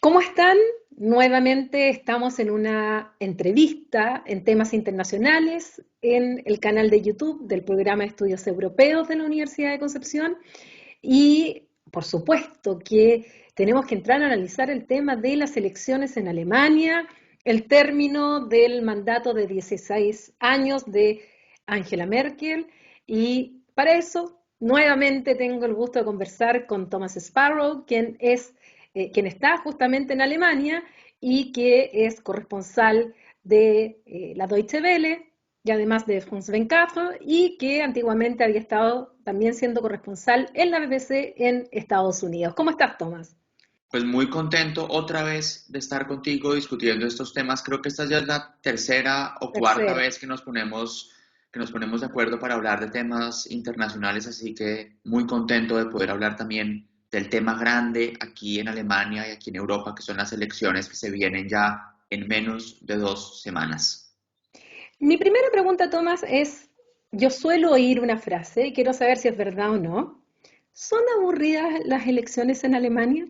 ¿Cómo están? Nuevamente estamos en una entrevista en temas internacionales en el canal de YouTube del Programa de Estudios Europeos de la Universidad de Concepción y por supuesto que tenemos que entrar a analizar el tema de las elecciones en Alemania, el término del mandato de 16 años de Angela Merkel y para eso nuevamente tengo el gusto de conversar con Thomas Sparrow, quien está justamente en Alemania y que es corresponsal de la Deutsche Welle y además de France 24 y que antiguamente había estado también siendo corresponsal en la BBC en Estados Unidos. ¿Cómo estás, Tomás? Pues muy contento otra vez de estar contigo discutiendo estos temas. Creo que esta ya es la tercera o cuarta Tercera. vez que nos ponemos de acuerdo para hablar de temas internacionales, así que muy contento de poder hablar también del tema grande aquí en Alemania y aquí en Europa, que son las elecciones que se vienen ya en menos de 2 semanas. Mi primera pregunta, Tomás, es, yo suelo oír una frase y quiero saber si es verdad o no. ¿Son aburridas las elecciones en Alemania?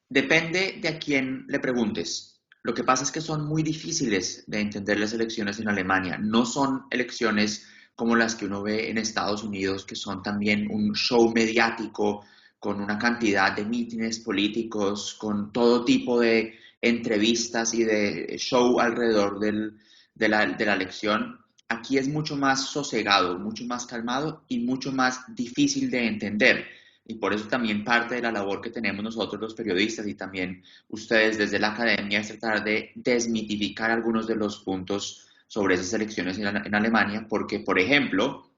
Depende de a quién le preguntes. Lo que pasa es que son muy difíciles de entender las elecciones en Alemania. No son elecciones como las que uno ve en Estados Unidos, que son también un show mediático con una cantidad de mítines políticos, con todo tipo de entrevistas y de show alrededor de la elección. Aquí es mucho más sosegado, mucho más calmado y mucho más difícil de entender. Y por eso también parte de la labor que tenemos nosotros los periodistas y también ustedes desde la academia es tratar de desmitificar algunos de los puntos sobre esas elecciones en Alemania, porque, por ejemplo,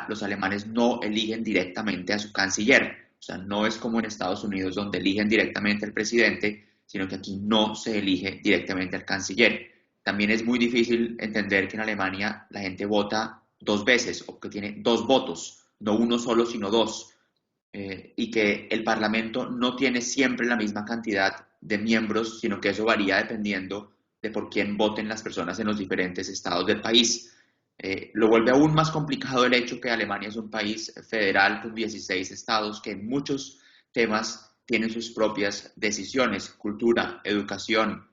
los alemanes no eligen directamente a su canciller. O sea, no es como en Estados Unidos donde eligen directamente al presidente, sino que aquí no se elige directamente al canciller. También es muy difícil entender que en Alemania la gente vota dos veces o que tiene dos votos, no uno solo, sino dos, y que el Parlamento no tiene siempre la misma cantidad de miembros, sino que eso varía dependiendo de por quién voten las personas en los diferentes estados del país. Lo vuelve aún más complicado el hecho que Alemania es un país federal con 16 estados que en muchos temas tienen sus propias decisiones, cultura, educación.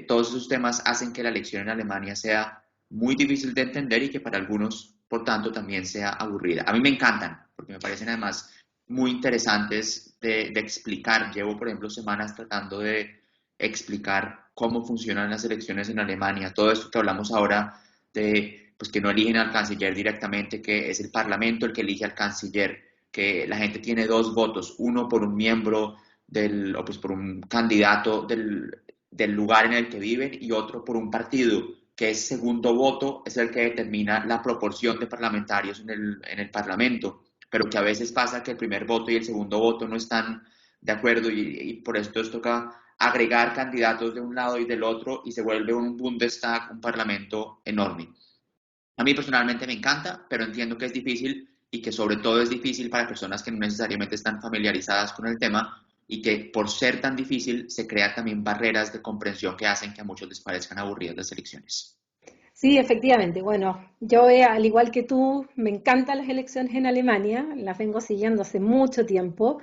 Todos esos temas hacen que la elección en Alemania sea muy difícil de entender y que para algunos, por tanto, también sea aburrida. A mí me encantan, porque me parecen además muy interesantes de explicar. Llevo, por ejemplo, semanas tratando de explicar cómo funcionan las elecciones en Alemania. Todo esto que hablamos ahora de pues, que no eligen al canciller directamente, que es el Parlamento el que elige al canciller, que la gente tiene dos votos, uno por un miembro o pues por un candidato del lugar en el que viven y otro por un partido, que es segundo voto, es el que determina la proporción de parlamentarios en el Parlamento, pero que a veces pasa que el primer voto y el segundo voto no están de acuerdo y por esto toca agregar candidatos de un lado y del otro y se vuelve un Bundestag, un parlamento enorme. A mí personalmente me encanta, pero entiendo que es difícil y que sobre todo es difícil para personas que no necesariamente están familiarizadas con el tema y que por ser tan difícil se crean también barreras de comprensión que hacen que a muchos les parezcan aburridas las elecciones. Sí, efectivamente. Bueno, yo al igual que tú, me encantan las elecciones en Alemania, las vengo siguiendo hace mucho tiempo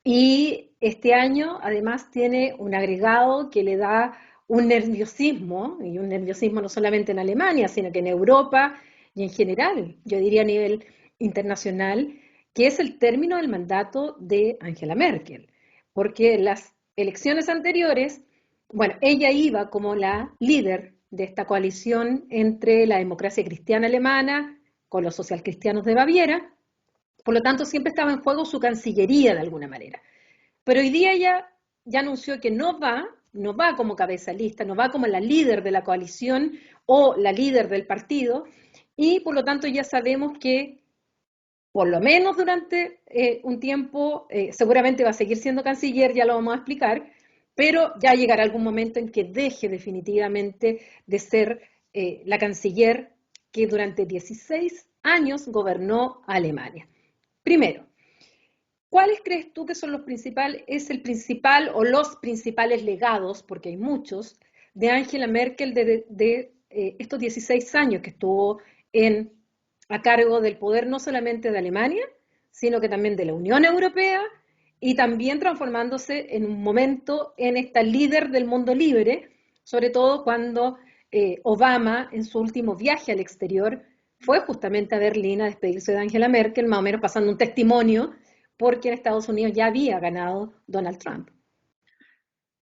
y este año además tiene un agregado que le da un nerviosismo, y un nerviosismo no solamente en Alemania, sino que en Europa y en general, yo diría a nivel internacional, que es el término del mandato de Angela Merkel, porque las elecciones anteriores, bueno, ella iba como la líder de esta coalición entre la democracia cristiana alemana con los socialcristianos de Baviera, por lo tanto siempre estaba en juego su cancillería de alguna manera. Pero hoy día ella ya anunció que no va como cabeza de lista, no va como la líder de la coalición o la líder del partido, y por lo tanto ya sabemos que por lo menos durante un tiempo seguramente va a seguir siendo canciller, ya lo vamos a explicar, pero ya llegará algún momento en que deje definitivamente de ser la canciller que durante 16 años gobernó Alemania. Primero, ¿cuáles crees tú que son es el principal o los principales legados, porque hay muchos, de Angela Merkel de estos 16 años que estuvo a cargo del poder no solamente de Alemania, sino que también de la Unión Europea y también transformándose en un momento en esta líder del mundo libre, sobre todo cuando Obama en su último viaje al exterior fue justamente a Berlín a despedirse de Angela Merkel, más o menos pasando un testimonio, porque en Estados Unidos ya había ganado Donald Trump.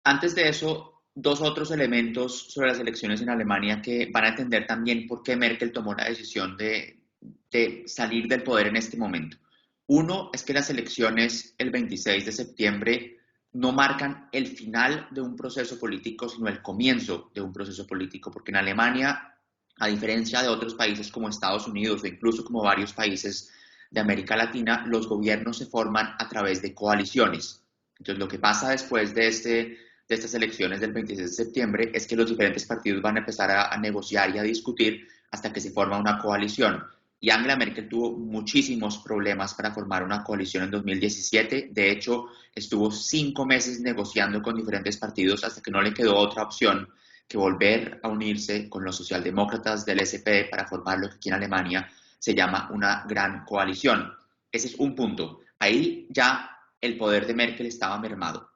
Antes de eso, dos otros elementos sobre las elecciones en Alemania que van a entender también por qué Merkel tomó la decisión de salir del poder en este momento. Uno es que las elecciones el 26 de septiembre no marcan el final de un proceso político, sino el comienzo de un proceso político, porque en Alemania, a diferencia de otros países como Estados Unidos o incluso como varios países de América Latina, los gobiernos se forman a través de coaliciones. Entonces, lo que pasa después de estas elecciones del 26 de septiembre es que los diferentes partidos van a empezar a negociar y a discutir hasta que se forma una coalición. Y Angela Merkel tuvo muchísimos problemas para formar una coalición en 2017. De hecho, estuvo 5 meses negociando con diferentes partidos hasta que no le quedó otra opción que volver a unirse con los socialdemócratas del SPD para formar lo que aquí en Alemania se llama una gran coalición. Ese es un punto. Ahí ya el poder de Merkel estaba mermado.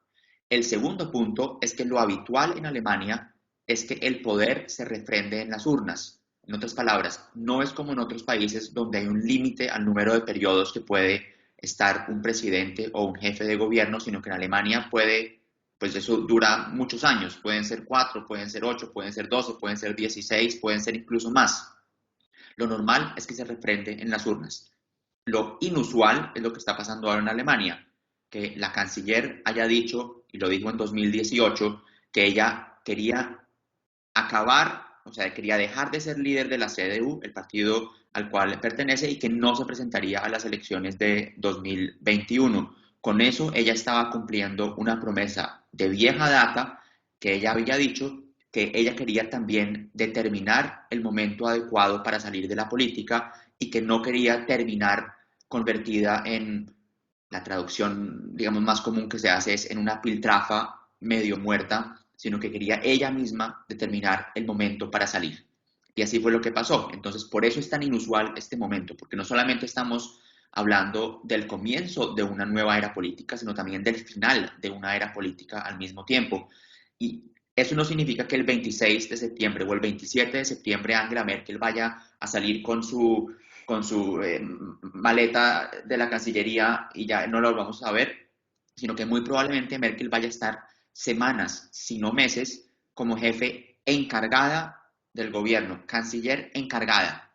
El segundo punto es que lo habitual en Alemania es que el poder se refrende en las urnas. En otras palabras, no es como en otros países donde hay un límite al número de periodos que puede estar un presidente o un jefe de gobierno, sino que en Alemania pues eso dura muchos años. Pueden ser 4, pueden ser 8, pueden ser 12, pueden ser 16, pueden ser incluso más. Lo normal es que se refrende en las urnas. Lo inusual es lo que está pasando ahora en Alemania, que la canciller haya dicho, y lo dijo en 2018, que ella quería acabar, o sea, quería dejar de ser líder de la CDU, el partido al cual pertenece, y que no se presentaría a las elecciones de 2021. Con eso ella estaba cumpliendo una promesa de vieja data que ella había dicho que ella quería también determinar el momento adecuado para salir de la política y que no quería terminar convertida en la traducción, digamos, más común que se hace es en una piltrafa medio muerta, sino que quería ella misma determinar el momento para salir. Y así fue lo que pasó. Entonces, por eso es tan inusual este momento, porque no solamente estamos hablando del comienzo de una nueva era política, sino también del final de una era política al mismo tiempo. Y eso no significa que el 26 de septiembre o el 27 de septiembre Angela Merkel vaya a salir con su maleta de la Cancillería y ya no lo vamos a ver, sino que muy probablemente Merkel vaya a estar semanas, si no meses, como jefe encargada del gobierno, canciller encargada,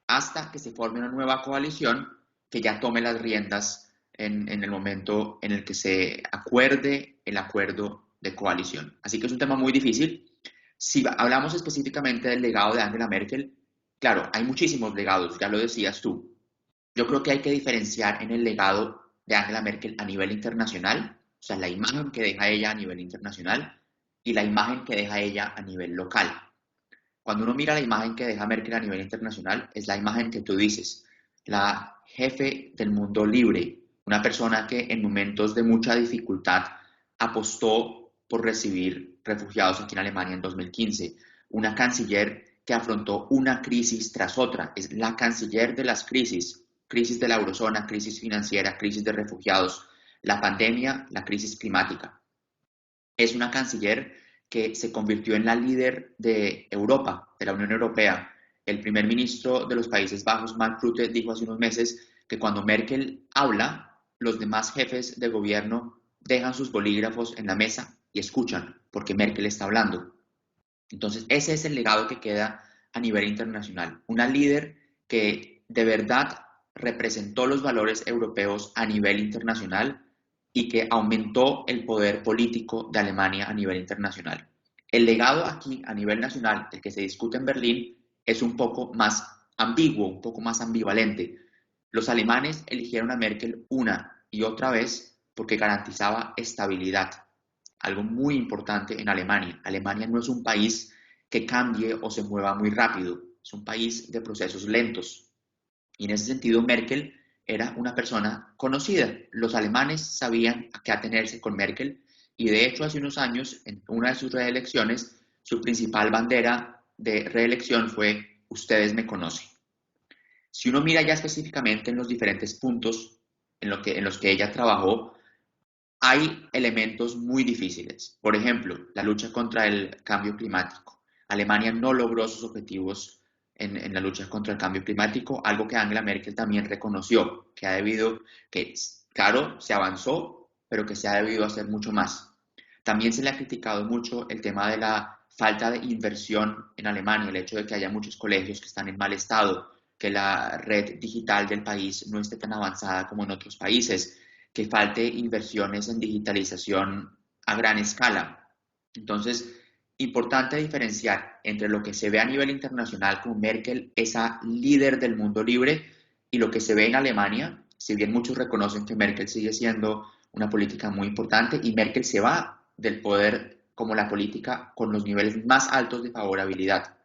hasta que se forme una nueva coalición que ya tome las riendas en el momento en el que se acuerde el acuerdo de coalición. Así que es un tema muy difícil. Si hablamos específicamente del legado de Angela Merkel, claro, hay muchísimos legados, ya lo decías tú. Yo creo que hay que diferenciar en el legado de Angela Merkel a nivel internacional, o sea, la imagen que deja ella a nivel internacional y la imagen que deja ella a nivel local. Cuando uno mira la imagen que deja Merkel a nivel internacional, es la imagen que tú dices, la jefe del mundo libre, una persona que en momentos de mucha dificultad apostó por recibir refugiados aquí en Alemania en 2015, una canciller que afrontó una crisis tras otra, es la canciller de las crisis, crisis de la eurozona, crisis financiera, crisis de refugiados, la pandemia, la crisis climática. Es una canciller que se convirtió en la líder de Europa, de la Unión Europea. El primer ministro de los Países Bajos, Mark Rutte, dijo hace unos meses que cuando Merkel habla, los demás jefes de gobierno dejan sus bolígrafos en la mesa y escuchan, porque Merkel está hablando. Entonces, ese es el legado que queda a nivel internacional. Una líder que de verdad representó los valores europeos a nivel internacional y que aumentó el poder político de Alemania a nivel internacional. El legado aquí a nivel nacional, el que se discute en Berlín, es un poco más ambiguo, un poco más ambivalente. Los alemanes eligieron a Merkel una y otra vez porque garantizaba estabilidad, algo muy importante en Alemania. Alemania no es un país que cambie o se mueva muy rápido, es un país de procesos lentos. Y en ese sentido, Merkel era una persona conocida. Los alemanes sabían a qué atenerse con Merkel y de hecho hace unos años, en una de sus reelecciones, su principal bandera de reelección fue "Ustedes me conocen". Si uno mira ya específicamente en los diferentes puntos en los que ella trabajó, Hay elementos muy difíciles. Por ejemplo, la lucha contra el cambio climático. Alemania no logró sus objetivos en la lucha contra el cambio climático, algo que Angela Merkel también reconoció, que ha debido, que claro, se avanzó, pero que se ha debido hacer mucho más. También se le ha criticado mucho el tema de la falta de inversión en Alemania, el hecho de que haya muchos colegios que están en mal estado, que la red digital del país no esté tan avanzada como en otros países, que falte inversiones en digitalización a gran escala. Entonces, importante diferenciar entre lo que se ve a nivel internacional como Merkel, esa líder del mundo libre, y lo que se ve en Alemania, si bien muchos reconocen que Merkel sigue siendo una política muy importante y Merkel se va del poder como la política con los niveles más altos de favorabilidad,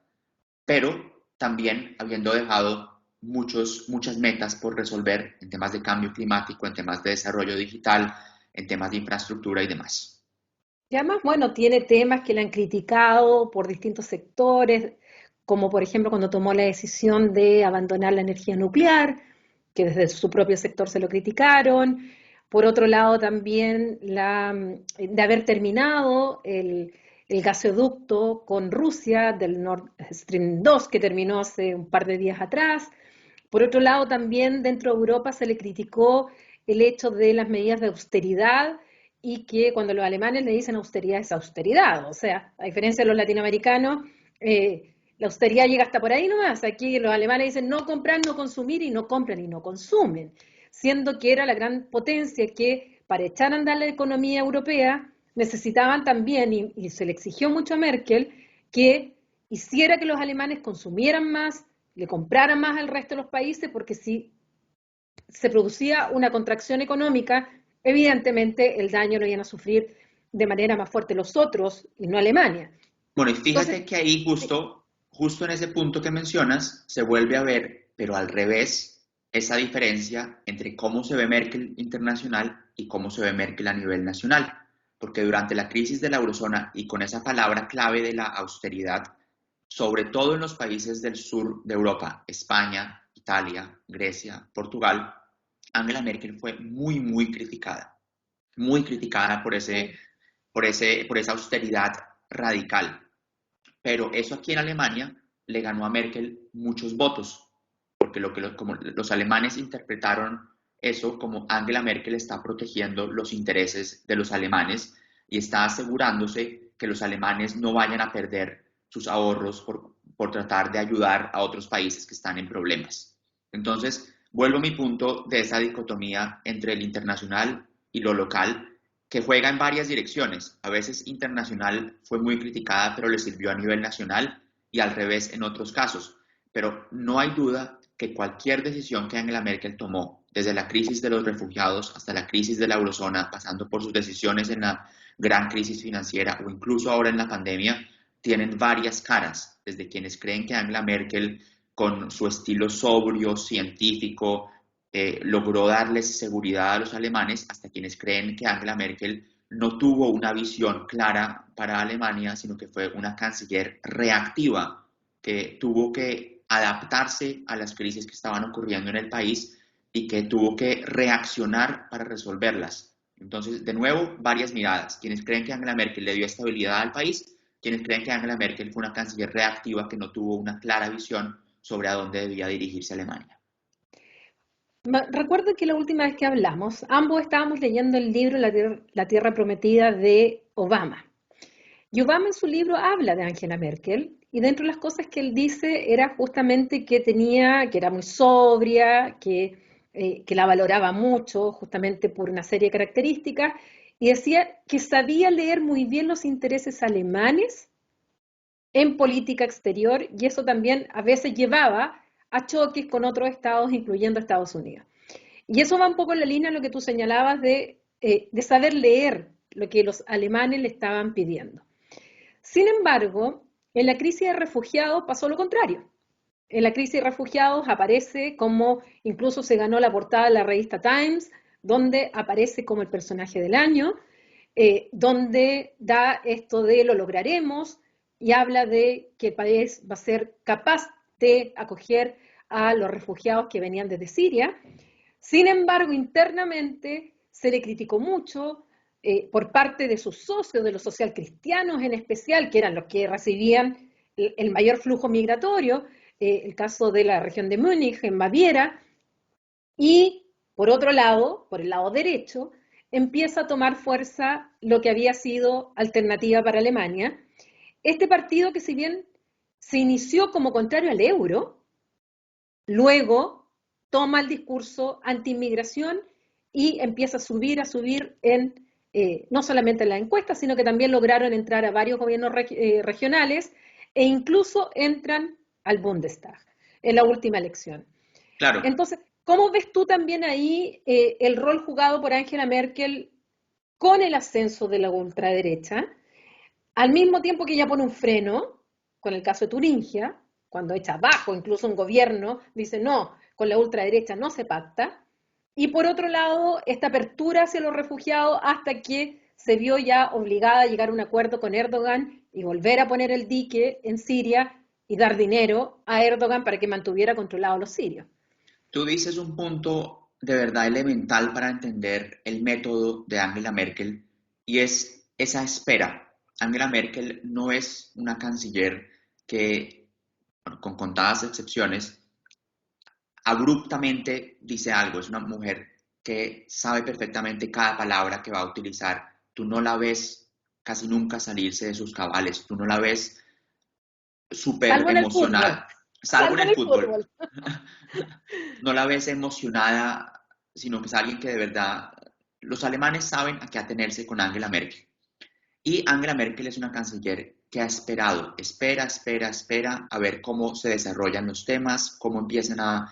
pero también habiendo dejado muchas metas por resolver en temas de cambio climático, en temas de desarrollo digital, en temas de infraestructura y demás. Y además, bueno, tiene temas que le han criticado por distintos sectores, como por ejemplo cuando tomó la decisión de abandonar la energía nuclear, que desde su propio sector se lo criticaron. Por otro lado, también de haber terminado el gasoducto con Rusia del Nord Stream 2, que terminó hace un par de días atrás. Por otro lado, también dentro de Europa se le criticó el hecho de las medidas de austeridad y que cuando los alemanes le dicen austeridad es austeridad. O sea, a diferencia de los latinoamericanos, la austeridad llega hasta por ahí nomás. Aquí los alemanes dicen no comprar, no consumir y no compran y no consumen, siendo que era la gran potencia que para echar a andar la economía europea necesitaban también, y se le exigió mucho a Merkel, que hiciera que los alemanes consumieran más, le compraran más al resto de los países, porque si se producía una contracción económica, evidentemente el daño lo iban a sufrir de manera más fuerte los otros y no Alemania. Bueno, y Entonces, fíjate que ahí justo en ese punto que mencionas, se vuelve a ver, pero al revés, esa diferencia entre cómo se ve Merkel internacional y cómo se ve Merkel a nivel nacional. Porque durante la crisis de la eurozona y con esa palabra clave de la austeridad, sobre todo en los países del sur de Europa, España, Italia, Grecia, Portugal, Angela Merkel fue muy criticada por esa austeridad radical. Pero eso aquí en Alemania le ganó a Merkel muchos votos, porque como los alemanes interpretaron eso como Angela Merkel está protegiendo los intereses de los alemanes y está asegurándose que los alemanes no vayan a perder sus ahorros por tratar de ayudar a otros países que están en problemas. Entonces, vuelvo a mi punto de esa dicotomía entre el internacional y lo local, que juega en varias direcciones. A veces internacional fue muy criticada, pero le sirvió a nivel nacional y al revés en otros casos. Pero no hay duda que cualquier decisión que Angela Merkel tomó, desde la crisis de los refugiados hasta la crisis de la eurozona, pasando por sus decisiones en la gran crisis financiera o incluso ahora en la pandemia, tienen varias caras, desde quienes creen que Angela Merkel, con su estilo sobrio, científico, logró darles seguridad a los alemanes, hasta quienes creen que Angela Merkel no tuvo una visión clara para Alemania, sino que fue una canciller reactiva, que tuvo que adaptarse a las crisis que estaban ocurriendo en el país y que tuvo que reaccionar para resolverlas. Entonces, de nuevo, varias miradas. Quienes creen que Angela Merkel le dio estabilidad al país, quienes creen que Angela Merkel fue una canciller reactiva que no tuvo una clara visión sobre a dónde debía dirigirse Alemania. recuerdo que la última vez que hablamos, ambos estábamos leyendo el libro La Tierra Prometida de Obama. Y Obama en su libro habla de Angela Merkel y dentro de las cosas que él dice era justamente que era muy sobria, que la valoraba mucho justamente por una serie de características y decía que sabía leer muy bien los intereses alemanes en política exterior y eso también a veces llevaba a choques con otros estados, incluyendo Estados Unidos. Y eso va un poco en la línea de lo que tú señalabas de saber leer lo que los alemanes le estaban pidiendo. Sin embargo, en la crisis de refugiados pasó lo contrario. En la crisis de refugiados aparece como, incluso se ganó la portada de la revista Times, donde aparece como el personaje del año, donde da esto de lo lograremos y habla de que el país va a ser capaz de acoger a los refugiados que venían desde Siria. Sin embargo, internamente se le criticó mucho, por parte de sus socios, de los socialcristianos en especial, que eran los que recibían el mayor flujo migratorio, el caso de la región de Múnich, en Baviera, y por otro lado, por el lado derecho, empieza a tomar fuerza lo que había sido Alternativa para Alemania. Este partido que si bien se inició como contrario al euro, luego toma el discurso anti-inmigración y empieza a subir en, no solamente en las encuestas, sino que también lograron entrar a varios gobiernos regionales e incluso entran al Bundestag en la última elección. Claro. Entonces, ¿cómo ves tú también ahí el rol jugado por Angela Merkel con el ascenso de la ultraderecha? Al mismo tiempo que ella pone un freno, con el caso de Turingia, cuando echa abajo incluso un gobierno, dice no, con la ultraderecha no se pacta. Y por otro lado, esta apertura hacia los refugiados hasta que se vio ya obligada a llegar a un acuerdo con Erdogan y volver a poner el dique en Siria y dar dinero a Erdogan para que mantuviera controlados a los sirios. Tú dices un punto de verdad elemental para entender el método de Angela Merkel y es esa espera. Angela Merkel no es una canciller que, bueno, con contadas excepciones, abruptamente dice algo. Es una mujer que sabe perfectamente cada palabra que va a utilizar. Tú no la ves casi nunca salirse de sus cabales. Tú no la ves súper Salvo en el fútbol, emocionada, salvo en salvo en el el fútbol. fútbol. No la ves emocionada, sino que es alguien que de verdad, los alemanes saben a qué atenerse con Angela Merkel. Y Angela Merkel es una canciller que ha esperado, espera a ver cómo se desarrollan los temas, cómo empiezan a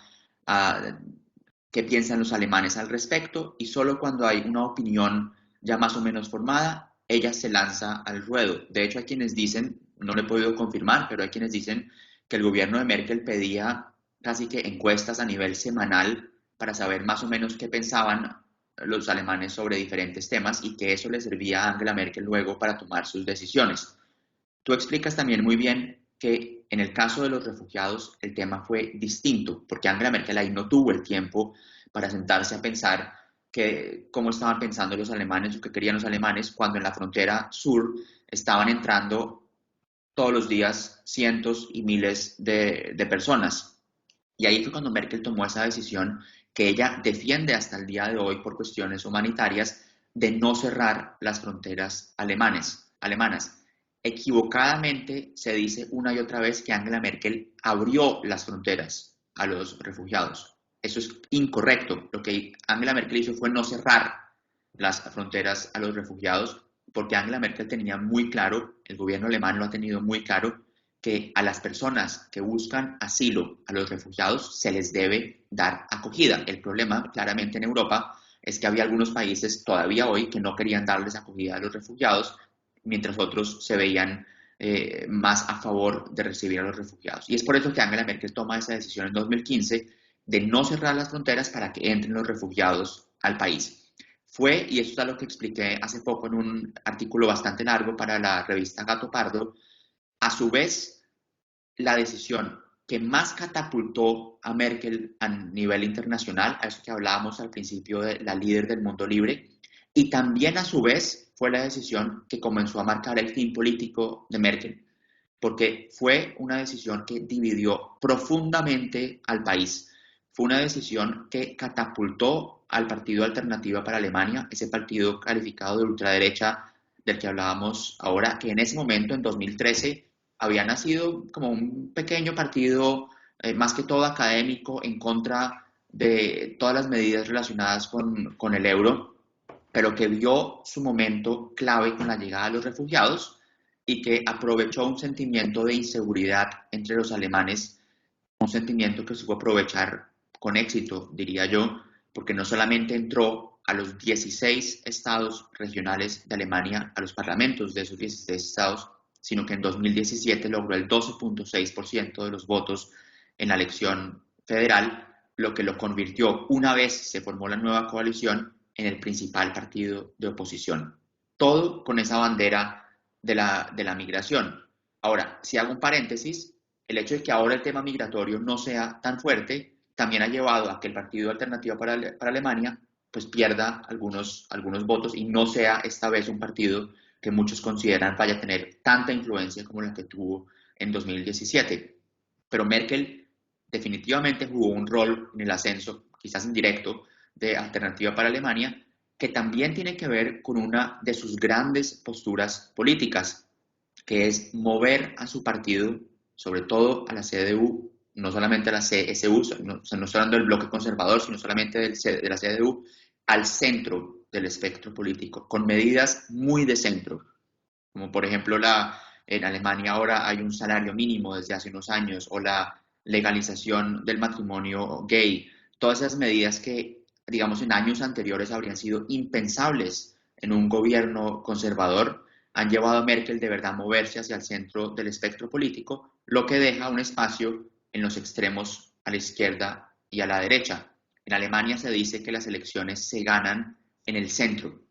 qué piensan los alemanes al respecto, y solo cuando hay una opinión ya más o menos formada, ella se lanza al ruedo. De hecho, hay quienes dicen, no lo he podido confirmar, pero hay quienes dicen que el gobierno de Merkel pedía casi que encuestas a nivel semanal para saber más o menos qué pensaban los alemanes sobre diferentes temas y que eso le servía a Angela Merkel luego para tomar sus decisiones. Tú explicas también muy bien que en el caso de los refugiados el tema fue distinto, porque Angela Merkel ahí no tuvo el tiempo para sentarse a pensar que, cómo estaban pensando los alemanes o qué querían los alemanes cuando en la frontera sur estaban entrando todos los días cientos y miles de personas. Y ahí fue cuando Merkel tomó esa decisión que ella defiende hasta el día de hoy por cuestiones humanitarias de no cerrar las fronteras alemanas. Equivocadamente se dice una y otra vez que Angela Merkel abrió las fronteras a los refugiados. Eso es incorrecto. Lo que Angela Merkel hizo fue no cerrar las fronteras a los refugiados porque Angela Merkel tenía muy claro, el gobierno alemán lo ha tenido muy claro, que a las personas que buscan asilo, a los refugiados, se les debe dar acogida. El problema, claramente, en Europa es que había algunos países todavía hoy que no querían darles acogida a los refugiados, mientras otros se veían más a favor de recibir a los refugiados. Y es por eso que Angela Merkel toma esa decisión en 2015 de no cerrar las fronteras para que entren los refugiados al país. Fue, y eso es algo que expliqué hace poco en un artículo bastante largo para la revista Gato Pardo, a su vez, la decisión que más catapultó a Merkel a nivel internacional, a eso que hablábamos al principio de la líder del mundo libre, y también a su vez fue la decisión que comenzó a marcar el fin político de Merkel, porque fue una decisión que dividió profundamente al país. Fue una decisión que catapultó al partido Alternativa para Alemania, ese partido calificado de ultraderecha del que hablábamos ahora, que en ese momento, en 2013, había nacido como un pequeño partido, más que todo académico, en contra de todas las medidas relacionadas con el euro, pero que vio su momento clave con la llegada de los refugiados y que aprovechó un sentimiento de inseguridad entre los alemanes, un sentimiento que supo aprovechar con éxito, diría yo, porque no solamente entró a los 16 estados regionales de Alemania, a los parlamentos de esos 16 estados, sino que en 2017 logró el 12.6% de los votos en la elección federal, lo que lo convirtió, una vez se formó la nueva coalición, en el principal partido de oposición. Todo con esa bandera de la migración. Ahora, si hago un paréntesis, el hecho de que ahora el tema migratorio no sea tan fuerte también ha llevado a que el Partido Alternativo para Alemania pues pierda algunos votos y no sea esta vez un partido que muchos consideran vaya a tener tanta influencia como la que tuvo en 2017. Pero Merkel definitivamente jugó un rol en el ascenso, quizás indirecto, de Alternativa para Alemania, que también tiene que ver con una de sus grandes posturas políticas, que es mover a su partido, sobre todo a la CDU, no solamente a la CSU, no estoy hablando del bloque conservador, sino solamente de la CDU, al centro del espectro político, con medidas muy de centro, como por ejemplo en Alemania ahora hay un salario mínimo desde hace unos años, o la legalización del matrimonio gay, todas esas medidas que, digamos, en años anteriores habrían sido impensables en un gobierno conservador, han llevado a Merkel de verdad a moverse hacia el centro del espectro político, lo que deja un espacio en los extremos a la izquierda y a la derecha. En Alemania se dice que las elecciones se ganan en el centro,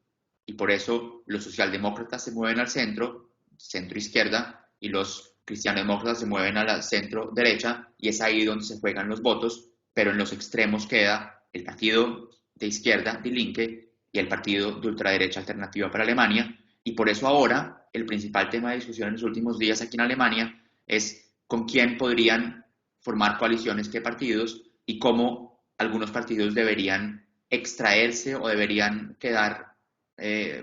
y por eso los socialdemócratas se mueven al centro, centro izquierda, y los cristianodemócratas se mueven a la centro derecha, y es ahí donde se juegan los votos, pero en los extremos queda el partido de izquierda, Die Linke, y el partido de ultraderecha Alternativa para Alemania, y por eso ahora el principal tema de discusión en los últimos días aquí en Alemania es con quién podrían formar coaliciones, qué partidos, y cómo algunos partidos deberían extraerse o deberían quedar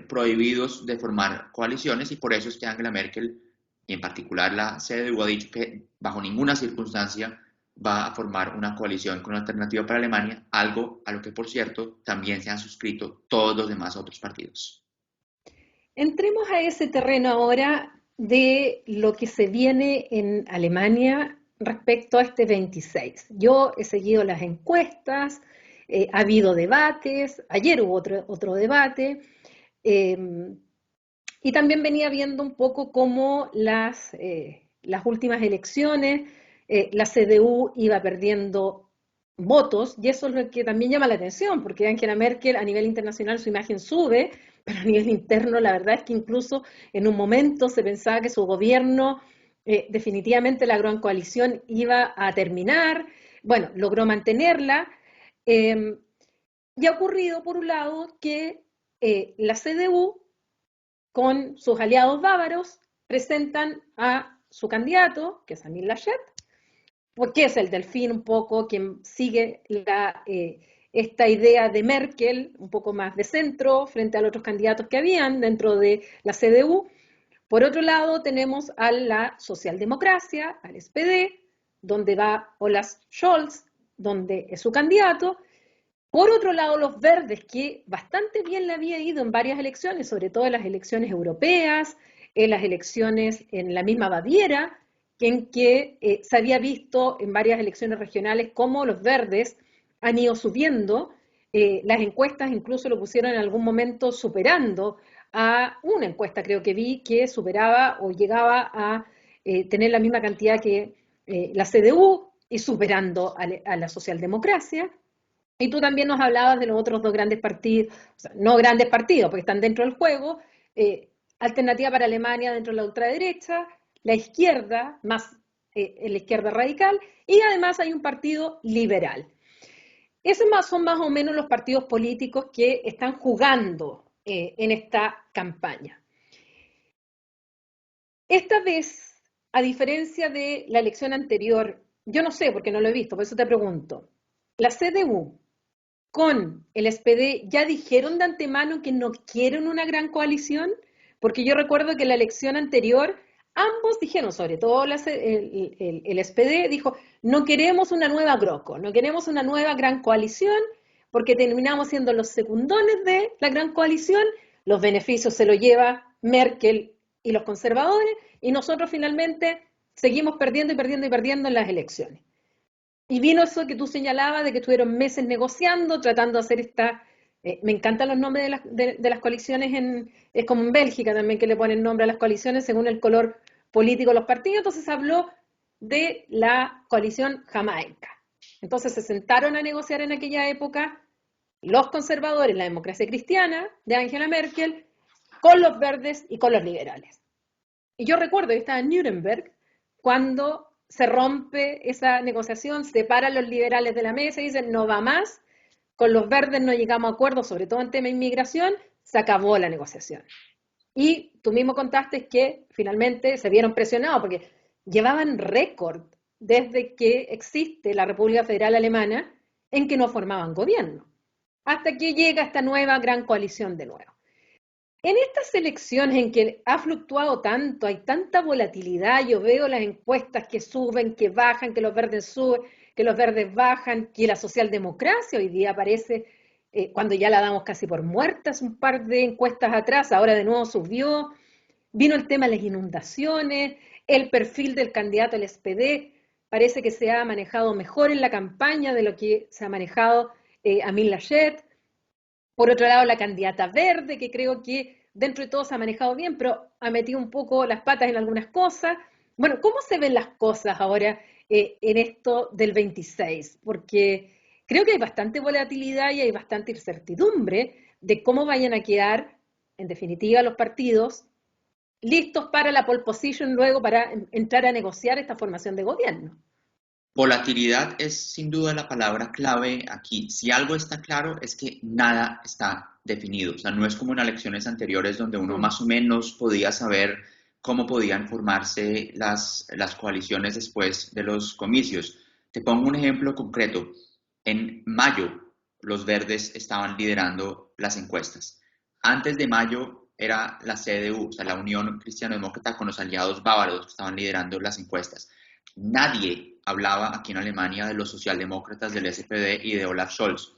prohibidos de formar coaliciones, y por eso es que Angela Merkel, y en particular la CDU, ha dicho que bajo ninguna circunstancia va a formar una coalición con Alternativa para Alemania, algo a lo que, por cierto, también se han suscrito todos los demás otros partidos. Entremos a ese terreno ahora de lo que se viene en Alemania respecto a este 26. Yo he seguido las encuestas, ha habido debates, ayer hubo otro debate, eh, y también venía viendo un poco cómo las últimas elecciones, la CDU iba perdiendo votos, y eso es lo que también llama la atención, porque Angela Merkel a nivel internacional su imagen sube, pero a nivel interno la verdad es que incluso en un momento se pensaba que su gobierno, definitivamente la gran coalición iba a terminar, bueno, logró mantenerla, eh, y ha ocurrido por un lado que la CDU con sus aliados bávaros presentan a su candidato, que es Emil Laschet, porque es el delfín un poco quien sigue esta idea de Merkel, un poco más de centro, frente a los otros candidatos que habían dentro de la CDU. Por otro lado, tenemos a la socialdemocracia, al SPD, donde va Olaf Scholz, donde es su candidato. Por otro lado, los verdes, que bastante bien le había ido en varias elecciones, sobre todo en las elecciones europeas, en las elecciones en la misma Baviera, en que se había visto en varias elecciones regionales cómo los verdes han ido subiendo. Las encuestas incluso lo pusieron en algún momento superando a una encuesta, creo que vi, que superaba o llegaba a tener la misma cantidad que la CDU y superando a la socialdemocracia. Y tú también nos hablabas de los otros dos grandes partidos, o sea, no grandes partidos, porque están dentro del juego, Alternativa para Alemania dentro de la ultraderecha, la izquierda, más la izquierda radical, y además hay un partido liberal. Esos son más o menos los partidos políticos que están jugando en esta campaña. Esta vez, a diferencia de la elección anterior, yo no sé porque no lo he visto, por eso te pregunto, la CDU con el SPD ya dijeron de antemano que no quieren una gran coalición, porque yo recuerdo que en la elección anterior ambos dijeron, sobre todo el SPD dijo, no queremos una nueva GroKo, no queremos una nueva gran coalición, porque terminamos siendo los secundones de la gran coalición, los beneficios se los lleva Merkel y los conservadores, y nosotros finalmente seguimos perdiendo y perdiendo y perdiendo en las elecciones. Y vino eso que tú señalabas, de que estuvieron meses negociando, tratando de hacer me encantan los nombres de las coaliciones, es como en Bélgica también que le ponen nombre a las coaliciones según el color político de los partidos, entonces habló de la coalición Jamaica. Entonces se sentaron a negociar en aquella época los conservadores, la democracia cristiana de Angela Merkel, con los verdes y con los liberales. Y yo recuerdo, yo estaba en Nuremberg, cuando se rompe esa negociación, se paran los liberales de la mesa y dicen no va más, con los verdes no llegamos a acuerdo, sobre todo en tema de inmigración, se acabó la negociación. Y tú mismo contaste que finalmente se vieron presionados porque llevaban récord desde que existe la República Federal Alemana en que no formaban gobierno, hasta que llega esta nueva gran coalición de nuevo. En estas elecciones en que ha fluctuado tanto, hay tanta volatilidad, yo veo las encuestas que suben, que bajan, que los verdes suben, que los verdes bajan, que la socialdemocracia hoy día aparece, cuando ya la damos casi por muerta, hace un par de encuestas atrás, ahora de nuevo subió, vino el tema de las inundaciones, el perfil del candidato al SPD, parece que se ha manejado mejor en la campaña de lo que se ha manejado Amin Laschet. Por otro lado, la candidata verde, que creo que dentro de todo se ha manejado bien, pero ha metido un poco las patas en algunas cosas. Bueno, ¿cómo se ven las cosas ahora en esto del 26? Porque creo que hay bastante volatilidad y hay bastante incertidumbre de cómo vayan a quedar, en definitiva, los partidos listos para la pole position luego para entrar a negociar esta formación de gobierno. Volatilidad es sin duda la palabra clave aquí. Si algo está claro es que nada está definido. O sea, no es como en elecciones anteriores donde uno más o menos podía saber cómo podían formarse las coaliciones después de los comicios. Te pongo un ejemplo concreto. En mayo, los verdes estaban liderando las encuestas. Antes de mayo era la CDU, o sea, la Unión Cristiano-Demócrata con los aliados bávaros que estaban liderando las encuestas. Nadie hablaba aquí en Alemania de los socialdemócratas del SPD y de Olaf Scholz.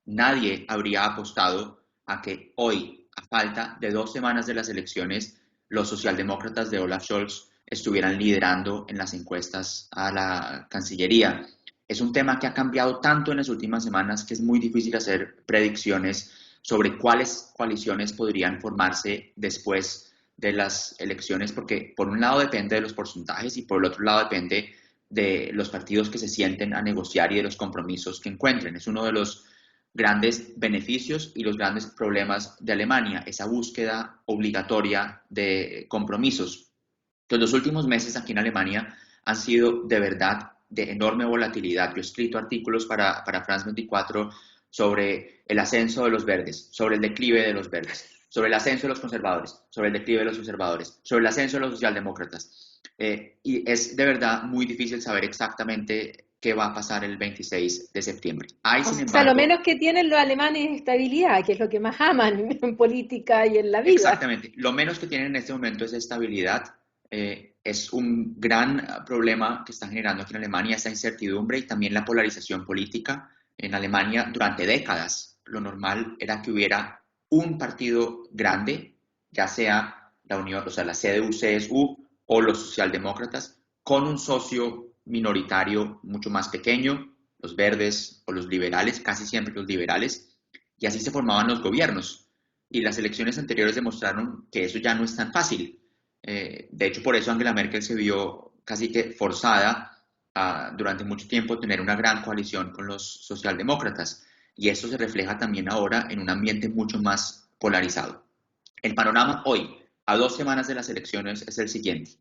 Nadie habría apostado a que hoy, a falta de 2 semanas de las elecciones, los socialdemócratas de Olaf Scholz estuvieran liderando en las encuestas a la Cancillería. Es un tema que ha cambiado tanto en las últimas semanas que es muy difícil hacer predicciones sobre cuáles coaliciones podrían formarse después de las elecciones, porque por un lado depende de los porcentajes y por el otro lado depende de los partidos que se sienten a negociar y de los compromisos que encuentren. Es uno de los grandes beneficios y los grandes problemas de Alemania, esa búsqueda obligatoria de compromisos. Entonces, los últimos meses aquí en Alemania han sido de verdad de enorme volatilidad. Yo he escrito artículos para France 24 sobre el ascenso de los verdes, sobre el declive de los verdes, sobre el ascenso de los conservadores, sobre el declive de los conservadores, sobre el ascenso de los socialdemócratas. Y es de verdad muy difícil saber exactamente qué va a pasar el 26 de septiembre. Hay, O sin sea, lo embargo, menos que tienen los alemanes es estabilidad, que es lo que más aman en política y en la vida. exactamente, lo menos que tienen en este momento es estabilidad. Es un gran problema que está generando aquí en Alemania esta incertidumbre y también la polarización política. En Alemania, durante décadas, lo normal era que hubiera un partido grande, ya sea la Unión, o sea, la CDU-CSU o los socialdemócratas, con un socio minoritario mucho más pequeño, los verdes o los liberales, casi siempre los liberales, y así se formaban los gobiernos. Y las elecciones anteriores demostraron que eso ya no es tan fácil. De hecho, por eso Angela Merkel se vio casi que forzada a, durante mucho tiempo, tener una gran coalición con los socialdemócratas. Y eso se refleja también ahora en un ambiente mucho más polarizado. El panorama hoy, a 2 semanas de las elecciones, es el siguiente.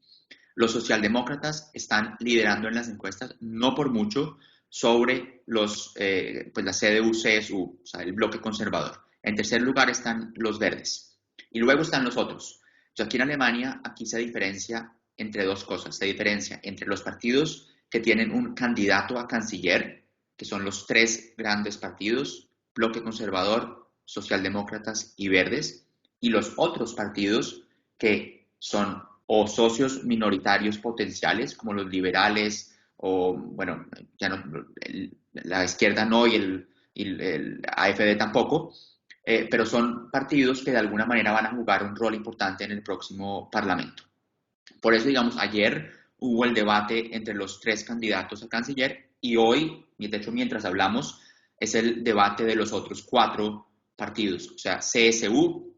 Los socialdemócratas están liderando en las encuestas, no por mucho, sobre pues la CDU-CSU, o sea, el bloque conservador. En tercer lugar están los verdes. Y luego están los otros. Entonces, aquí en Alemania, aquí se diferencia entre dos cosas. Se diferencia entre los partidos que tienen un candidato a canciller, que son los tres grandes partidos, bloque conservador, socialdemócratas y verdes, y los otros partidos que son o socios minoritarios potenciales, como los liberales, o bueno, ya no, la izquierda no y el AfD tampoco, pero son partidos que de alguna manera van a jugar un rol importante en el próximo Parlamento. Por eso, digamos, ayer hubo el debate entre los tres candidatos a canciller y hoy, de hecho, mientras hablamos, es el debate de los otros cuatro partidos, o sea, CSU,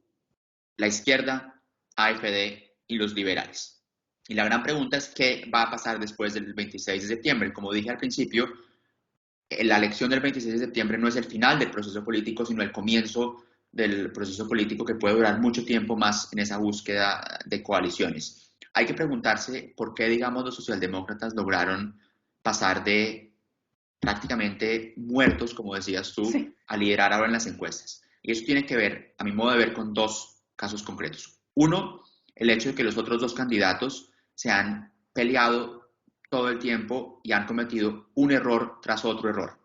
la izquierda, AfD y los liberales. Y la gran pregunta es qué va a pasar después del 26 de septiembre. Como dije al principio, la elección del 26 de septiembre no es el final del proceso político, sino el comienzo del proceso político que puede durar mucho tiempo más en esa búsqueda de coaliciones. Hay que preguntarse por qué, digamos, los socialdemócratas lograron pasar de prácticamente muertos, como decías tú, Sí, a liderar ahora en las encuestas. Y eso tiene que ver, a mi modo de ver, con dos casos concretos. Uno, el hecho de que los otros dos candidatos se han peleado todo el tiempo y han cometido un error tras otro error.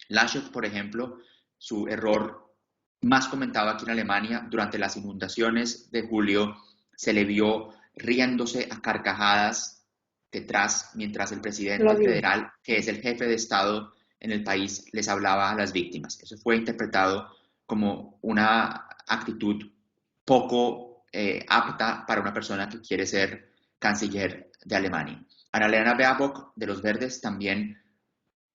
Laschet, por ejemplo, su error más comentado aquí en Alemania, durante las inundaciones de julio, se le vio riéndose a carcajadas detrás mientras el lo presidente vi. federal, que es el jefe de Estado en el país, les hablaba a las víctimas. Eso fue interpretado como una actitud poco apta para una persona que quiere ser canciller de Alemania. Annalena Baerbock, de los Verdes, también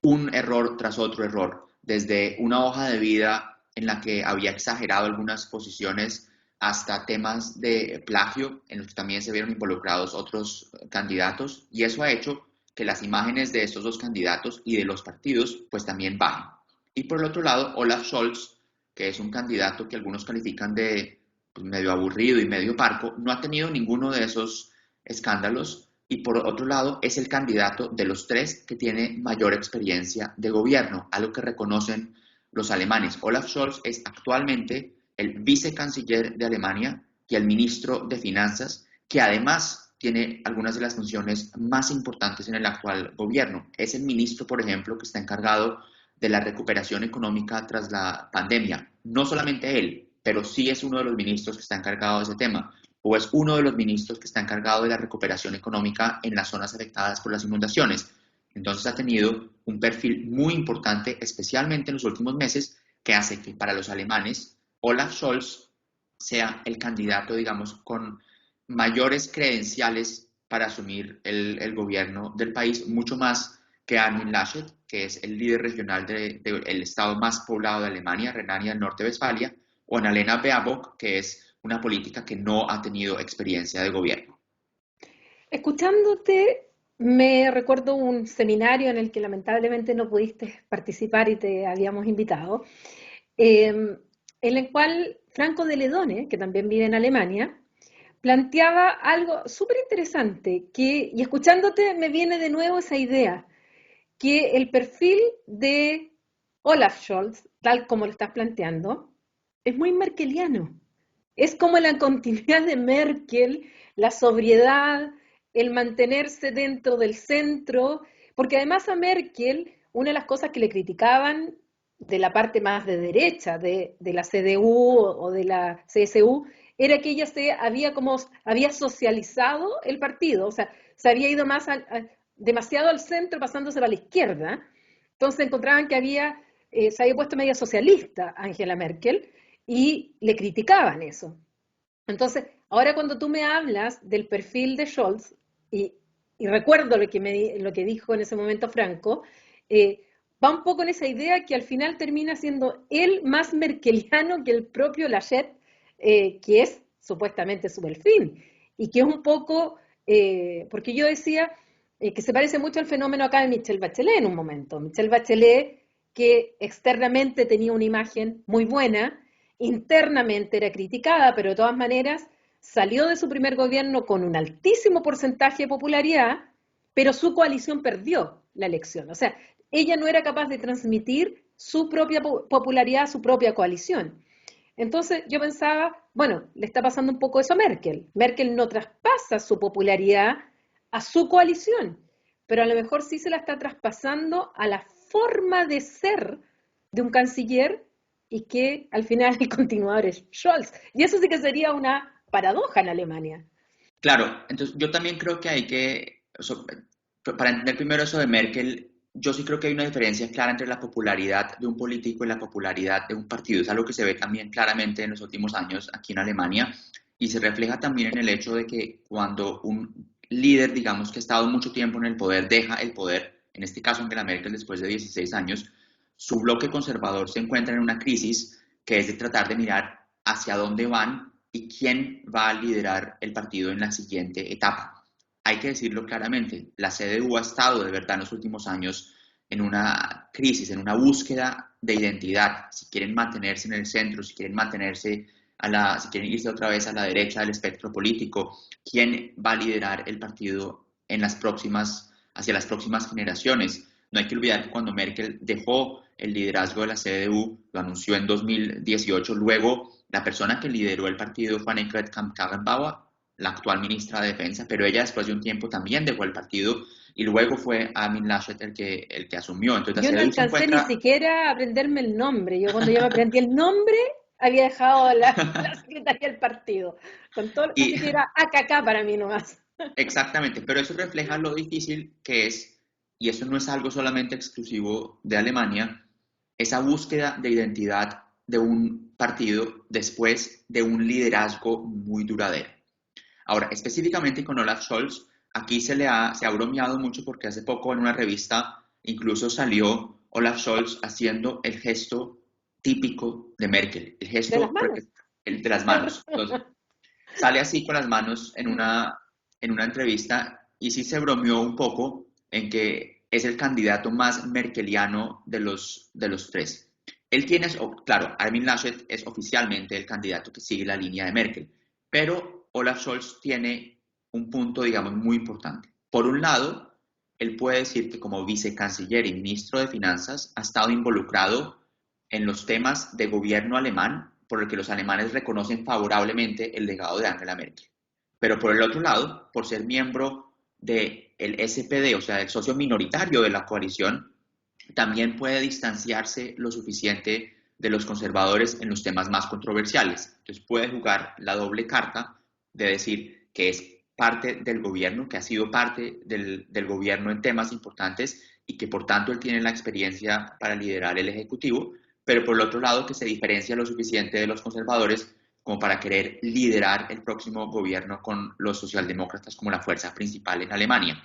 un error tras otro error, desde una hoja de vida en la que había exagerado algunas posiciones hasta temas de plagio en los que también se vieron involucrados otros candidatos, y eso ha hecho que las imágenes de estos dos candidatos y de los partidos pues también bajen. Y por el otro lado, Olaf Scholz, que es un candidato que algunos califican de pues, medio aburrido y medio parco, no ha tenido ninguno de esos escándalos, y por otro lado es el candidato de los tres que tiene mayor experiencia de gobierno, algo que reconocen los alemanes. Olaf Scholz es actualmente el vicecanciller de Alemania y el ministro de Finanzas, que además tiene algunas de las funciones más importantes en el actual gobierno. Es el ministro, por ejemplo, que está encargado de la recuperación económica tras la pandemia. No solamente él, pero sí es uno de los ministros que está encargado de ese tema, o es uno de los ministros que está encargado de la recuperación económica en las zonas afectadas por las inundaciones. Entonces ha tenido un perfil muy importante, especialmente en los últimos meses, que hace que para los alemanes Olaf Scholz sea el candidato, digamos, con mayores credenciales para asumir el gobierno del país, mucho más que Armin Laschet, que es el líder regional del estado más poblado de Alemania, Renania del Norte-Westfalia, o Annalena Baerbock, que es una política que no ha tenido experiencia de gobierno. Escuchándote, me recuerdo un seminario en el que lamentablemente no pudiste participar y te habíamos invitado, en el cual Franco de Ledone, que también vive en Alemania, planteaba algo súper interesante, y escuchándote me viene de nuevo esa idea, que el perfil de Olaf Scholz, tal como lo estás planteando, es muy merkeliano. Es como la continuidad de Merkel, la sobriedad, el mantenerse dentro del centro, porque además a Merkel, una de las cosas que le criticaban de la parte más de derecha, de la CDU o de la CSU, era que ella había socializado el partido, o sea, se había ido demasiado al centro pasándose para la izquierda. Entonces encontraban que se había puesto media socialista Angela Merkel y le criticaban eso. Entonces, ahora cuando tú me hablas del perfil de Scholz, y, y recuerdo lo que dijo en ese momento Franco, eh, va un poco en esa idea que al final termina siendo él más merkeliano que el propio Laschet, que es supuestamente su perfil, y que es un poco, porque yo decía que se parece mucho al fenómeno acá de Michelle Bachelet en un momento. Michelle Bachelet, que externamente tenía una imagen muy buena, internamente era criticada, pero de todas maneras salió de su primer gobierno con un altísimo porcentaje de popularidad, pero su coalición perdió la elección. O sea, ella no era capaz de transmitir su propia popularidad a su propia coalición. Entonces yo pensaba, bueno, le está pasando un poco eso a Merkel. Merkel no traspasa su popularidad a su coalición, pero a lo mejor sí se la está traspasando a la forma de ser de un canciller y que al final el continuador es Scholz. Y eso sí que sería una paradoja en Alemania. Claro, entonces yo también creo que hay que, para entender primero eso de Merkel, yo sí creo que hay una diferencia clara entre la popularidad de un político y la popularidad de un partido. Es algo que se ve también claramente en los últimos años aquí en Alemania y se refleja también en el hecho de que cuando un líder, digamos, que ha estado mucho tiempo en el poder, deja el poder, en este caso Angela Merkel después de 16 años, su bloque conservador se encuentra en una crisis que es de tratar de mirar hacia dónde van y quién va a liderar el partido en la siguiente etapa. Hay que decirlo claramente, la CDU ha estado de verdad en los últimos años en una crisis, en una búsqueda de identidad, si quieren mantenerse en el centro, si quieren mantenerse si quieren irse otra vez a la derecha del espectro político, quién va a liderar el partido hacia las próximas generaciones. No hay que olvidar que cuando Merkel dejó el liderazgo de la CDU, lo anunció en 2018, luego la persona que lideró el partido fue Annegret Kramp-Karrenbauer, la actual ministra de Defensa, pero ella después de un tiempo también dejó el partido y luego fue Armin Laschet el que asumió. Entonces Yo la no CDU se alcancé ni encuentra... siquiera a aprenderme el nombre. Yo cuando yo me aprendí el nombre, había dejado la secretaría del partido. Y Así que era AKK para mí nomás. exactamente, pero eso refleja lo difícil que es, y eso no es algo solamente exclusivo de Alemania, esa búsqueda de identidad de un partido después de un liderazgo muy duradero. Ahora, específicamente con Olaf Scholz, aquí se ha bromeado mucho porque hace poco en una revista incluso salió Olaf Scholz haciendo el gesto típico de Merkel, el De las gesto manos. el de las manos. Entonces, sale así con las manos en una entrevista y sí se bromeó un poco en que es el candidato más merkeliano de los tres. Él tiene, claro, Armin Laschet es oficialmente el candidato que sigue la línea de Merkel, pero Olaf Scholz tiene un punto, digamos, muy importante. Por un lado, él puede decir que como vicecanciller y ministro de Finanzas ha estado involucrado en los temas de gobierno alemán por el que los alemanes reconocen favorablemente el legado de Angela Merkel. Pero por el otro lado, por ser miembro del SPD, o sea, el socio minoritario de la coalición, también puede distanciarse lo suficiente de los conservadores en los temas más controversiales. Entonces puede jugar la doble carta de decir que es parte del gobierno, que ha sido parte del gobierno en temas importantes y que por tanto él tiene la experiencia para liderar el Ejecutivo, pero por el otro lado que se diferencia lo suficiente de los conservadores como para querer liderar el próximo gobierno con los socialdemócratas como la fuerza principal en Alemania.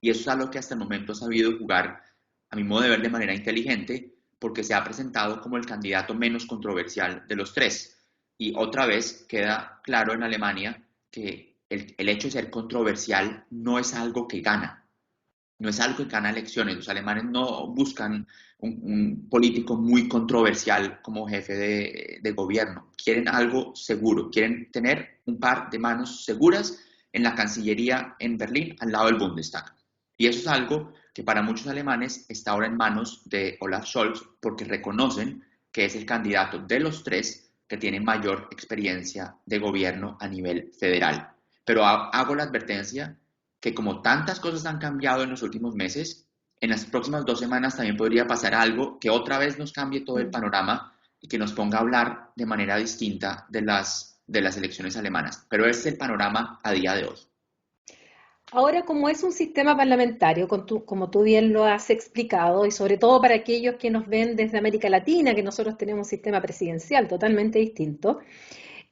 Y eso es algo que hasta el momento ha sabido jugar, a mi modo de ver, de manera inteligente, porque se ha presentado como el candidato menos controversial de los tres. Y otra vez queda claro en Alemania que el hecho de ser controversial no es algo que gana, no es algo que gana elecciones. Los alemanes no buscan un político muy controversial como jefe de gobierno. Quieren algo seguro, quieren tener un par de manos seguras en la Cancillería en Berlín, al lado del Bundestag. Y eso es algo que para muchos alemanes está ahora en manos de Olaf Scholz porque reconocen que es el candidato de los tres que tiene mayor experiencia de gobierno a nivel federal. Pero hago la advertencia que como tantas cosas han cambiado en los últimos meses, en las próximas 2 semanas también podría pasar algo que otra vez nos cambie todo el panorama y que nos ponga a hablar de manera distinta de las elecciones alemanas. Pero ese es el panorama a día de hoy. Ahora, como es un sistema parlamentario, como tú bien lo has explicado, y sobre todo para aquellos que nos ven desde América Latina, que nosotros tenemos un sistema presidencial totalmente distinto,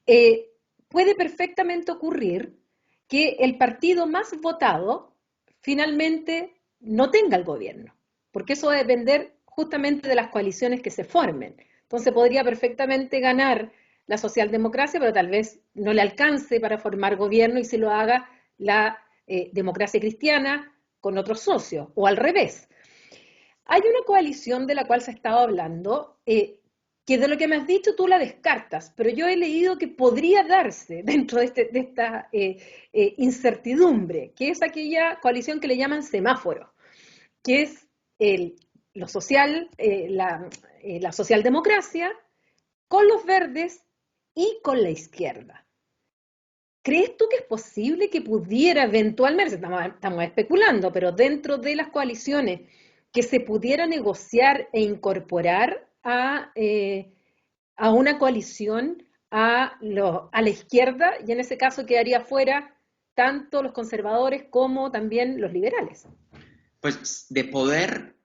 eh, puede perfectamente ocurrir que el partido más votado finalmente no tenga el gobierno, porque eso va a depender justamente de las coaliciones que se formen. Entonces podría perfectamente ganar la socialdemocracia, pero tal vez no le alcance para formar gobierno y se lo haga la democracia cristiana con otros socios, o al revés. Hay una coalición de la cual se ha estado hablando, que de lo que me has dicho tú la descartas, pero yo he leído que podría darse dentro de esta incertidumbre, que es aquella coalición que le llaman semáforo, que es el, lo social, la socialdemocracia con los verdes y con la izquierda. ¿Crees tú que es posible que pudiera eventualmente, estamos especulando, pero dentro de las coaliciones, que se pudiera negociar e incorporar a una coalición a la izquierda, y en ese caso quedaría fuera tanto los conservadores como también los liberales? Pues de poder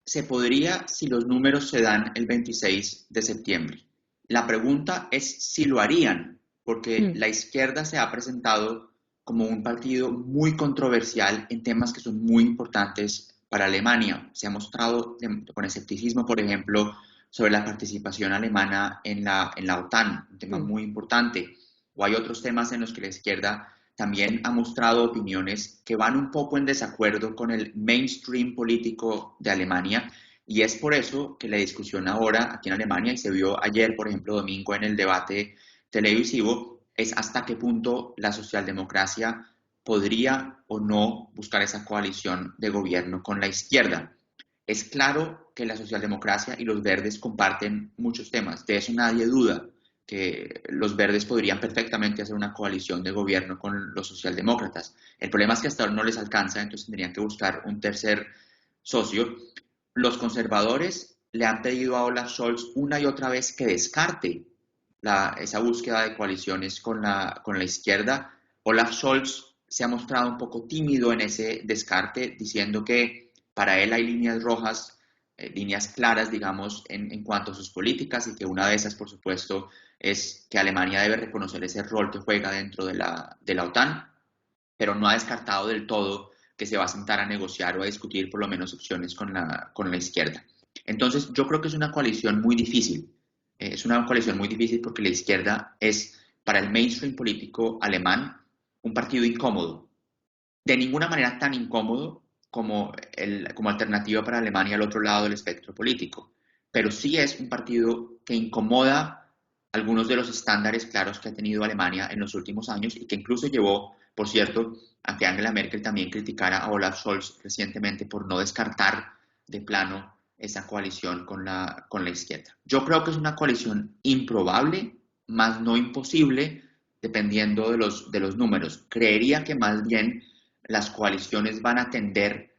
se podría si los números se dan el 26 de septiembre. La pregunta es si lo harían, porque Mm. la izquierda se ha presentado como un partido muy controversial en temas que son muy importantes para Alemania. Se ha mostrado con escepticismo, por ejemplo, sobre la participación alemana en la OTAN, un tema Mm. muy importante. O hay otros temas en los que la izquierda también ha mostrado opiniones que van un poco en desacuerdo con el mainstream político de Alemania y es por eso que la discusión ahora aquí en Alemania, y se vio ayer, por ejemplo, domingo en el debate televisivo, es hasta qué punto la socialdemocracia podría o no buscar esa coalición de gobierno con la izquierda. Es claro que la socialdemocracia y los verdes comparten muchos temas, de eso nadie duda, que los verdes podrían perfectamente hacer una coalición de gobierno con los socialdemócratas. El problema es que hasta ahora no les alcanza, entonces tendrían que buscar un tercer socio. Los conservadores le han pedido a Olaf Scholz una y otra vez que descarte esa búsqueda de coaliciones con la izquierda. Olaf Scholz se ha mostrado un poco tímido en ese descarte, diciendo que para él hay líneas rojas, líneas claras, digamos, en cuanto a sus políticas, y que una de esas, por supuesto, es que Alemania debe reconocer ese rol que juega dentro de la OTAN, pero no ha descartado del todo que se va a sentar a negociar o a discutir por lo menos opciones con la izquierda. Entonces, yo creo que es una coalición muy difícil. Es una coalición muy difícil porque la izquierda es, para el mainstream político alemán, un partido incómodo. De ninguna manera tan incómodo como alternativa para Alemania al otro lado del espectro político, pero sí es un partido que incomoda algunos de los estándares claros que ha tenido Alemania en los últimos años y que incluso llevó, por cierto, a que Angela Merkel también criticara a Olaf Scholz recientemente por no descartar de plano esa coalición con la izquierda. Yo creo que es una coalición improbable, más no imposible, dependiendo de los números. Creería que más bien las coaliciones van a tender,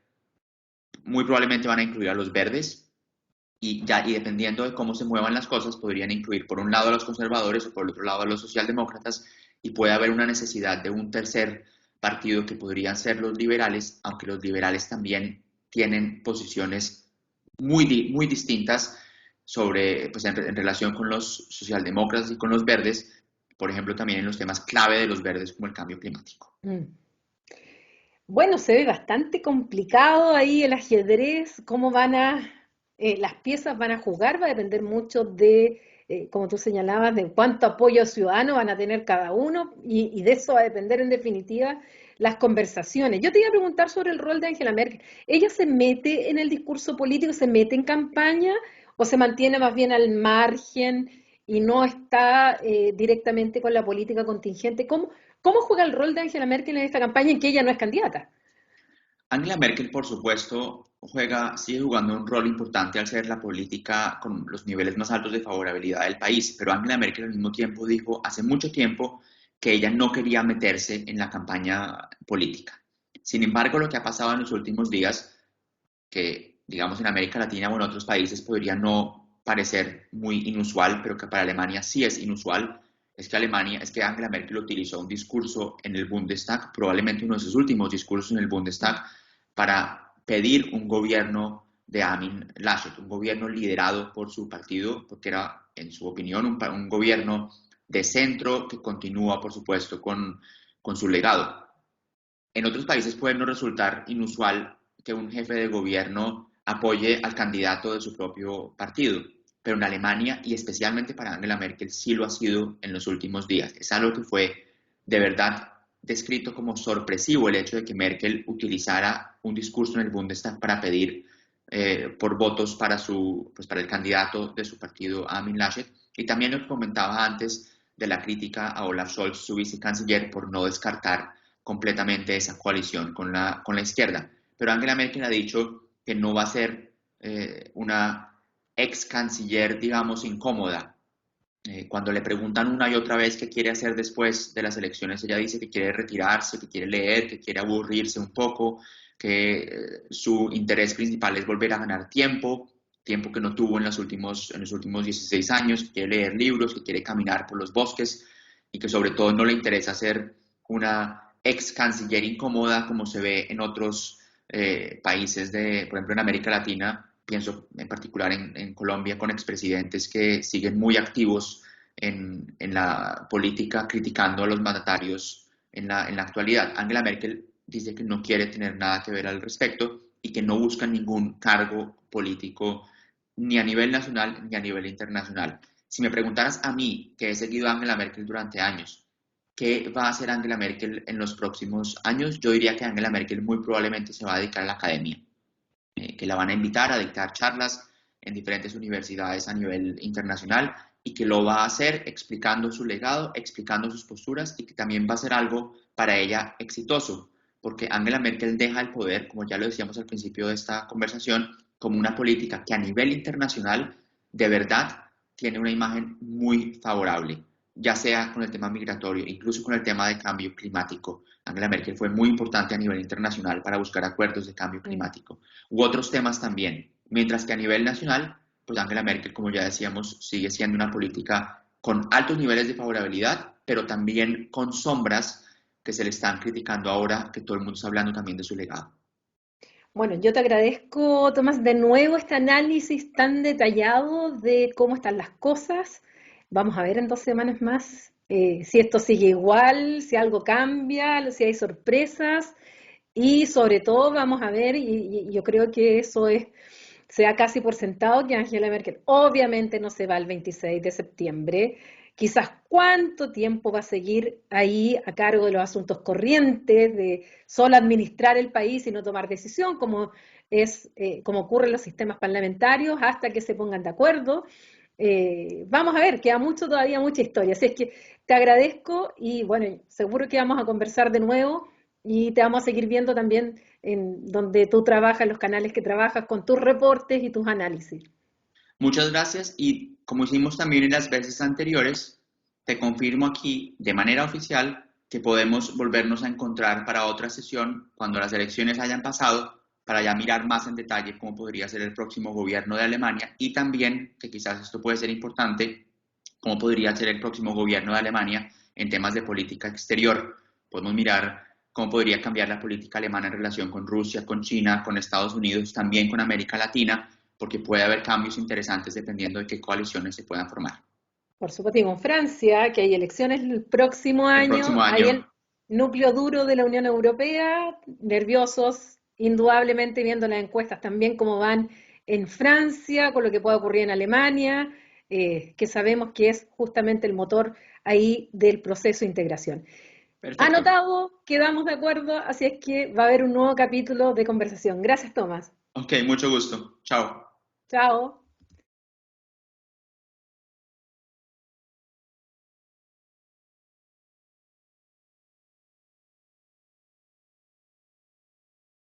muy probablemente van a incluir a los verdes, y dependiendo de cómo se muevan las cosas, podrían incluir por un lado a los conservadores o por el otro lado a los socialdemócratas, y puede haber una necesidad de un tercer partido que podrían ser los liberales, aunque los liberales también tienen posiciones muy distintas pues en relación con los socialdemócratas y con los verdes, por ejemplo, también en los temas clave de los verdes como el cambio climático. Mm. Bueno, se ve bastante complicado ahí el ajedrez, cómo las piezas van a jugar, va a depender mucho de, como tú señalabas, de cuánto apoyo ciudadano van a tener cada uno y de eso va a depender en definitiva las conversaciones. Yo te iba a preguntar sobre el rol de Angela Merkel. ¿Ella se mete en el discurso político, se mete en campaña o se mantiene más bien al margen y no está directamente con la política contingente? ¿Cómo juega el rol de Angela Merkel en esta campaña en que ella no es candidata? Angela Merkel, por supuesto, sigue jugando un rol importante al ser la política con los niveles más altos de favorabilidad del país, pero Angela Merkel al mismo tiempo dijo hace mucho tiempo que ella no quería meterse en la campaña política. Sin embargo, lo que ha pasado en los últimos días, que digamos en América Latina o en otros países podría no parecer muy inusual, pero que para Alemania sí es inusual, es que Angela Merkel utilizó un discurso en el Bundestag, probablemente uno de sus últimos discursos en el Bundestag, para pedir un gobierno de Armin Laschet, un gobierno liderado por su partido, porque era, en su opinión, un gobierno de centro que continúa, por supuesto, con su legado. En otros países puede no resultar inusual que un jefe de gobierno apoye al candidato de su propio partido, pero en Alemania y especialmente para Angela Merkel sí lo ha sido en los últimos días. Es algo que fue de verdad descrito como sorpresivo, el hecho de que Merkel utilizara un discurso en el Bundestag para pedir por votos para el candidato de su partido, Armin Laschet, y también lo que comentaba antes de la crítica a Olaf Scholz, su vicecanciller, por no descartar completamente esa coalición con la izquierda. Pero Angela Merkel ha dicho que no va a ser una ex canciller, digamos, incómoda. Cuando le preguntan una y otra vez qué quiere hacer después de las elecciones, ella dice que quiere retirarse, que quiere leer, que quiere aburrirse un poco, que su interés principal es volver a ganar tiempo que no tuvo en los últimos 16 años, que quiere leer libros, que quiere caminar por los bosques y que sobre todo no le interesa ser una ex canciller incómoda como se ve en otros países, por ejemplo en América Latina. Pienso en particular en Colombia con expresidentes que siguen muy activos en la política, criticando a los mandatarios en la actualidad. Angela Merkel dice que no quiere tener nada que ver al respecto y que no busca ningún cargo político ni a nivel nacional ni a nivel internacional. Si me preguntaras a mí, que he seguido a Angela Merkel durante años, ¿qué va a hacer Angela Merkel en los próximos años? Yo diría que Angela Merkel muy probablemente se va a dedicar a la academia, que la van a invitar a dictar charlas en diferentes universidades a nivel internacional y que lo va a hacer explicando su legado, explicando sus posturas y que también va a ser algo para ella exitoso, porque Angela Merkel deja el poder, como ya lo decíamos al principio de esta conversación, como una política que a nivel internacional de verdad tiene una imagen muy favorable, ya sea con el tema migratorio, incluso con el tema de cambio climático. Angela Merkel fue muy importante a nivel internacional para buscar acuerdos de cambio climático, u otros temas también, mientras que a nivel nacional, pues Angela Merkel, como ya decíamos, sigue siendo una política con altos niveles de favorabilidad, pero también con sombras que se le están criticando ahora, que todo el mundo está hablando también de su legado. Bueno, yo te agradezco, Tomás, de nuevo este análisis tan detallado de cómo están las cosas. Vamos a ver en 2 semanas más si esto sigue igual, si algo cambia, si hay sorpresas y sobre todo vamos a ver, y yo creo que eso es, se da casi por sentado que Angela Merkel obviamente no se va el 26 de septiembre. Quizás cuánto tiempo va a seguir ahí a cargo de los asuntos corrientes, de solo administrar el país y no tomar decisión, como ocurre en los sistemas parlamentarios, hasta que se pongan de acuerdo. Vamos a ver, queda mucho todavía, mucha historia. Así es que te agradezco y bueno, seguro que vamos a conversar de nuevo y te vamos a seguir viendo también en donde tú trabajas, en los canales que trabajas, con tus reportes y tus análisis. Muchas gracias y como hicimos también en las veces anteriores, te confirmo aquí de manera oficial que podemos volvernos a encontrar para otra sesión cuando las elecciones hayan pasado para ya mirar más en detalle cómo podría ser el próximo gobierno de Alemania y también, que quizás esto puede ser importante, cómo podría ser el próximo gobierno de Alemania en temas de política exterior. Podemos mirar cómo podría cambiar la política alemana en relación con Rusia, con China, con Estados Unidos, también con América Latina, porque puede haber cambios interesantes dependiendo de qué coaliciones se puedan formar. Por supuesto, y con Francia, que hay elecciones el próximo El año, próximo hay año, el núcleo duro de la Unión Europea, nerviosos, indudablemente viendo las encuestas también cómo van en Francia, con lo que puede ocurrir en Alemania, que sabemos que es justamente el motor ahí del proceso de integración. perfecto. Anotado, quedamos de acuerdo, así es que va a haber un nuevo capítulo de conversación. Gracias, Tomás. Ok, mucho gusto. Chao. Chao.